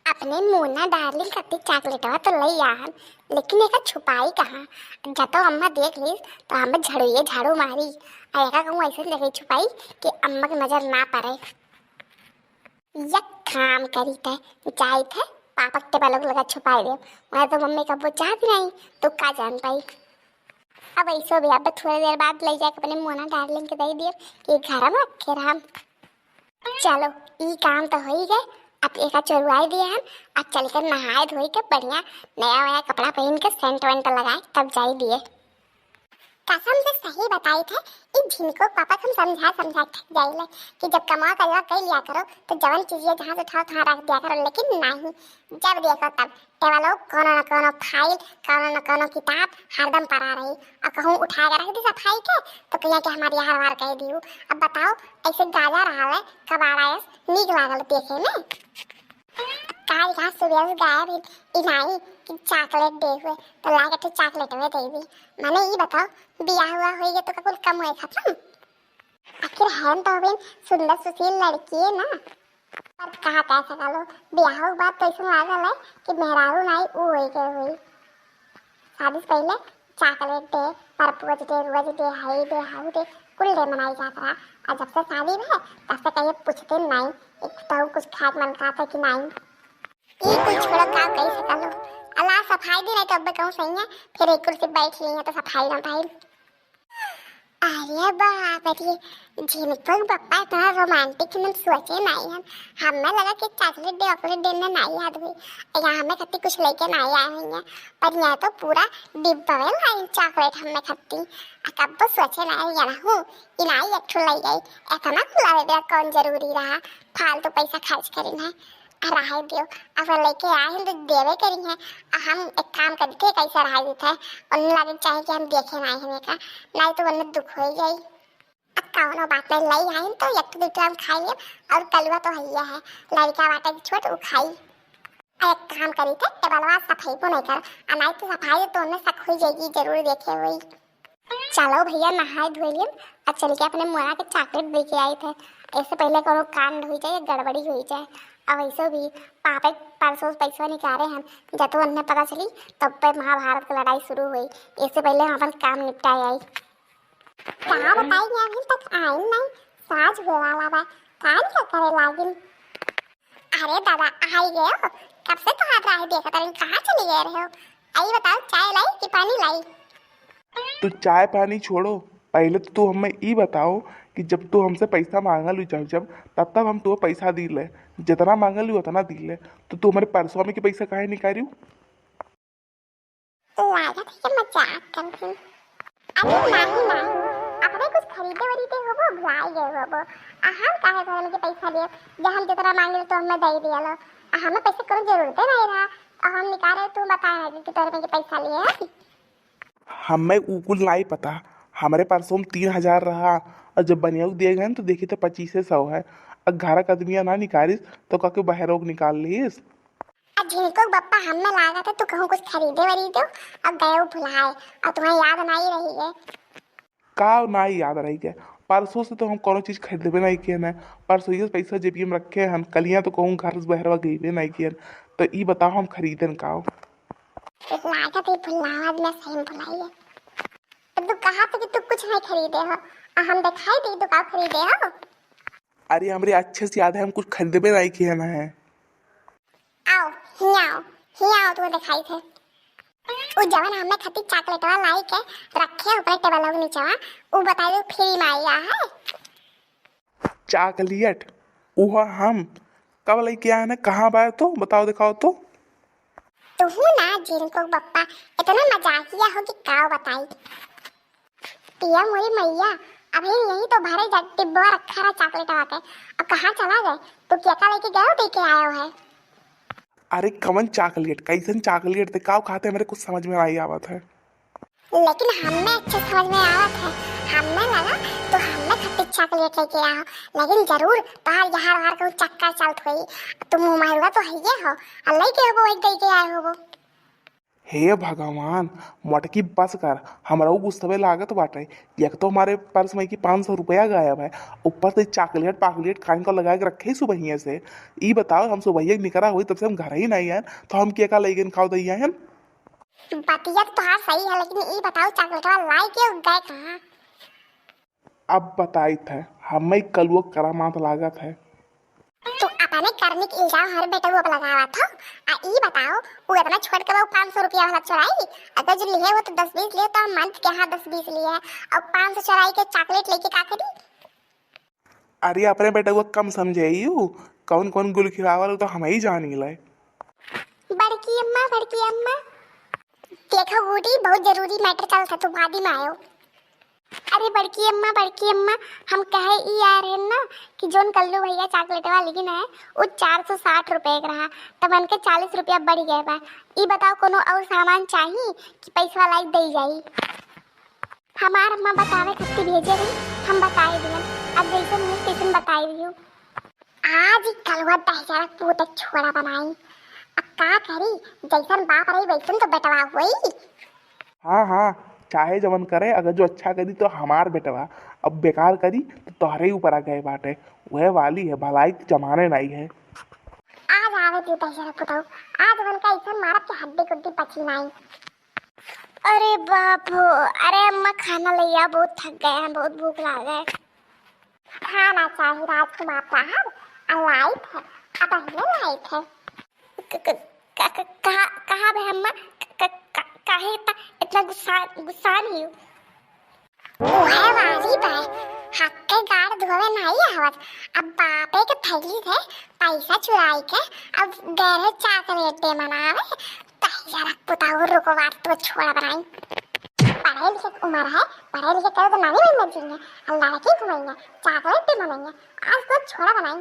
अपने मोना डार्लिंग कति चॉकलेटवा तो लई आन, लेकिन एका छुपाई कहाँ। जतो अम्मा देख ली तो हमें झड़ुए झाड़ू मारी और एका कहूँ ऐसे जगह छुपाई कि अम्मा की नजर ना पड़े। यक काम करी थे जाई थे पापा के टेबल लगा छुपाई दे। मैं तो मम्मी का वो चाह भी नहीं तो का जान पाई। अब ऐसो भी अब थोड़ी देर बाद ले जाके अपने मोना डार्लिंग के दे दिए कि घर में रखे रहा। चलो ई काम तो हो ही गए। अब एक चोरवाई दिए हम। अब चलकर नहाए धोई के बढ़िया नया नया कपड़ा पहन के सेंट वेंट लगाए तब जाई दिए। कसम से सही बताई थे इन झिनको पापा हम समझा समझा थक जाइले कि जब कमा करवा कर लिया करो तो जवन चीजें जहाँ से उठाओ तहाँ रख दिया करो, लेकिन नहीं, जब देखो तब टेबलो कोनो न कोनो फाइल कोनो न कोनो किताब हरदम पड़ा रही और कहूँ उठा के रख दी सफाई के तो कहिया कि हमारी हर बार कह दी। अब बताओ ऐसे गाजा रहा है कबाड़ा नीक लागल देखे में। काल का सुबह गायब इनाई कि चॉकलेट दे हुए तो लागे तो चॉकलेट में दे दी। मैंने ये बताओ बिया हुआ होइए तो कुल कम हुए खत्म। आखिर हम तो बिन सुंदर सुशील लड़की है ना, पर कहा कह सका लो बिया हो बात तो ऐसा लागल है कि मेहरारू नहीं ऊ होई के हुई। शादी से पहले चॉकलेट दे परपोज दे रोज दे हाई दे हाउ दे कुल दे मनाई जाता रहा और जब से शादी है तब से कहीं पूछते नहीं एक तो कुछ खाद मन का था कि नहीं। ये कुछ छोड़ा काम कही सका लो अल्लाह सफाई दी नहीं तो अब कहूँ सही है फिर एक कुर्सी बैठ ली है तो सफाई ना भाई। अरे बाप रे झिनपक पप्पा इतना रोमांटिक हम सोचे नहीं हम। हमें लगा कि चॉकलेट देने नहीं याद हुई यहाँ हमें खत्ती कुछ लेके नहीं आए हुई हैं, पर यहाँ तो पूरा डिब्बा में लाई चॉकलेट हमें खत्ती। कब तो सोचे नहीं जाना हूँ इनाई एक ठो लाई गई इतना खुला दे कौन जरूरी रहा फालतू पैसा खर्च करी है। रहा दियो अगर लेके आए हैं तो देवे करी है। हम एक काम करते कैसे रहा देता है और लगे चाहे कि हम देखे ना हमें का नहीं तो वरना दुख हो जाए। अब कौन बात नहीं लाई आए तो एक तो दूसरा हम खाई ले और कलवा तो हैया है लड़का बाटा की छोट वो खाई। एक काम करी थे टेबलवा सफाई को नहीं कर नहीं तो सफाई तो उन्हें शक हो जाएगी जरूर देखे हुई। चलो भैया नहाए धोई लिए और चल के अपने मोना के चॉकलेट दे के आए थे। इससे पहले कोनो कांड हो जाए गड़बड़ी हो जाए। अब ऐसे भी पापा परसों पैसा निकाले हम जब तो उन्हें पता चली तब पे महाभारत की लड़ाई शुरू हुई। इससे पहले हम अपन काम निपटाए आई। कहाँ बताइए अभी तक आई नहीं साज हुआ वाला बा काम क्या करे लागिन। अरे दादा आई गए हो कब से तो हाथ राह देखा तारे कहाँ चले गए रहे हो। आई बताओ चाय लाई कि पानी लाई। तो चाय पानी छोड़ो पहले तो तू हमें ये बताओ कि जब तू हमसे पैसा मांगल जब तब तब हम तो पैसा दी ले जितना मांगल उतना दी ले तो तू हमारे परसों में के पैसा काहे निकाली। लागत है मजाक करती। अरे नहीं अपने कुछ खरीदे वरीदे हो वो भुलाई गए हो हम काहे घर में पैसा लिए जब हम जितना मांगे तो हमें दे दिया लो हमें पैसे करो जरूरत नहीं रहा और हम निकाले तू बताए कि तेरे में पैसा लिए। हमें उकुल नहीं पता हमारे परसों में 3,000 रहा और जब बनिया दिए गए तो देखी तो 2500 है। 11 कदमिया ना निकालिस तो काके बहरोग निकाल लीस। जिनको बप्पा हमें लागा था तू कहूँ कुछ खरीदे वरीदे और गए भुलाए और तुम्हें याद नहीं रही है। का नहीं याद रही है परसों से तो हम कोनो चीज खरीदबे नहीं किए ना। परसों ये पैसा जेबी में रखे हम कलियां तो कहूँ घर से बहरवा गईबे नहीं किए तो ये बताओ हम खरीदन का लागत ही भुलावा में सही भुलाई है। तू कहा था कि तू कुछ नहीं खरीदे हो हम दिखाई दी तू का खरीदे हो। अरे हमरे अच्छे से याद है हम कुछ खरीदबे नहीं किए ना है। आओ तू दिखाई थे वो जवन हमें खती चॉकलेट वाला लाई के रखे ऊपर टेबल के नीचे वो बता दो फ्री में आया है चॉकलेट वो हम कब लेके आए ना कहाँ बाय तो बताओ दिखाओ तो। तू ना जिनको बप्पा इतना मजाकिया हो कि काव बताई पिया मोरी मैया अभी यही तो भरे डिब्बा रखा रहा चॉकलेट आके अब कहाँ चला गए तो क्या का लेके गए दे के आया है। अरे कवन चॉकलेट कैसन चॉकलेट थे काव खाते मेरे कुछ समझ में नहीं आवत है। लेकिन हमें अच्छे समझ में आवत है हमें लगा तो हमें खट्टी चॉकलेट लेके आया हो लेकिन जरूर बाहर यहाँ बाहर को चक्कर चलत हुई तुम मारुआ तो है ये हो अल्लाह के हो वो एक दे के आए हो वो। हे भगवान, मोटकी बस कर। हमरा उ गुस्सवे लागत बाटे। एक तो हमारे पर्स में की 500 रुपया गायब है, ऊपर से चॉकलेट पाकलेट खान को लगा के रखे सुबहिया से। ई बताओ, हम सुबहिया निकला हुई तब से हम घर ही नहीं आए, तो हम क्या का लेकिन खाओ दैया हैं। बतिया तो हाँ सही है, लेकिन ये बताओ चॉकलेटवा लाई के गए कहाँ? अब बताई थे हमें कलुआ करामात लागत है। तो अपने करने के इल्जाम हर बेटा वो लगावा था। आ ई बताओ, वो इतना छोड़ के वो 500 रुपया वाला चुराई। अगर जो लिए वो तो 10-20 लिए, तो हम मंथ के हाँ 10-20 लिए है, और 500 चुराई के चॉकलेट लेके का करी? अरे अपने बेटा को कम समझे यू, कौन कौन गुल खिलावल तो हम ही जानी ले। बड़की अम्मा देखो बूटी, बहुत जरूरी मैटर चल था, तो वादी में आयो। अरे बड़की अम्मा, हम कहे ई आ रहे ना कि जोन कल्लू भैया चॉकलेट वाली की ना वो 460 रुपए का रहा, तब उनके 40 रुपया बढ़ गए बा। ई बताओ कोनो और सामान चाहिए कि पैसा लाई दे जाई? हमार अम्मा बतावे खत्ती भेजे रही, हम बताए दिए। अब जैसे मुझे किसन बताई दियो, आज ही कलवा बेचारा पूत छोड़ा बनाई। अब का करी, जैसन बाप रही वैसन तो बेटवा हुई। हाँ, चाहे जमन करे, अगर जो अच्छा करी तो हमार बेटवा, अब बेकार करी तो तोहरे ऊपर आ गए बाटे। वह वाली है, भलाई के जमाने नहीं है। आज आवे तू बेचारा पुताऊ, आज उनका ऐसा मारा कि हड्डी गुड्डी बची नहीं। अरे बाप हो, अरे अम्मा खाना ले आ, बहुत थक गए हैं, बहुत भूख लग है। खाना चाहिए राजकुमार साहब, लाइट है, अब पहले लाइट है। कहाँ बे अम्मा, काहे इतना गुस्सा नहीं हो? ओहे वाली बे, हाथ के गाड़ धोवे नहीं आवत। अब बापे के थैली से पैसा चुराई के अब गहरे चॉकलेट दे मनावे। पैसा रख पुताऊ, रुको बात तो छोड़ा बनाई। पढ़े लिखे की उम्र है, पढ़े लिखे करो तो नानी बनना चाहिए, लड़की घुमाएंगे, चॉकलेट भी मनाएंगे, आज तो छोड़ा बनाई।